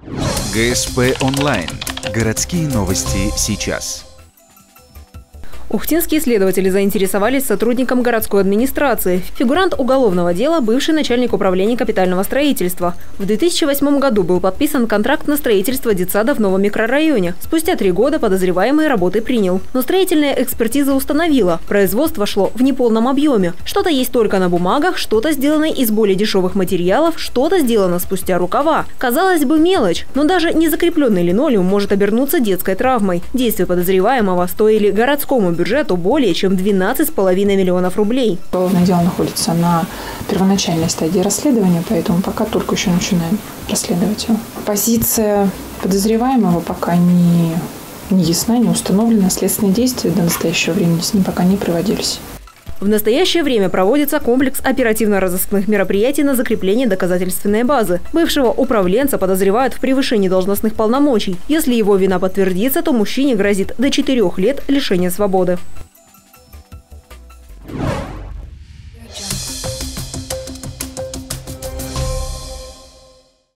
ГСП онлайн. Городские новости сейчас. Ухтинские следователи заинтересовались сотрудником городской администрации. Фигурант уголовного дела – бывший начальник управления капитального строительства. В 2008 году был подписан контракт на строительство детсада в новом микрорайоне. Спустя 3 года подозреваемый работы принял. Но строительная экспертиза установила – производство шло в неполном объеме. Что-то есть только на бумагах, что-то сделано из более дешевых материалов, что-то сделано спустя рукава. Казалось бы, мелочь, но даже незакрепленный линолеум может обернуться детской травмой. Действия подозреваемого стоили городскому бюджету более чем 12,5 миллионов рублей. Уголовное дело находится на первоначальной стадии расследования, поэтому пока только еще начинаем расследовать его. Позиция подозреваемого пока не ясна, не установлена. Следственные действия до настоящего времени с ним пока не проводились. В настоящее время проводится комплекс оперативно-розыскных мероприятий на закрепление доказательственной базы. Бывшего управленца подозревают в превышении должностных полномочий. Если его вина подтвердится, то мужчине грозит до 4 лет лишения свободы.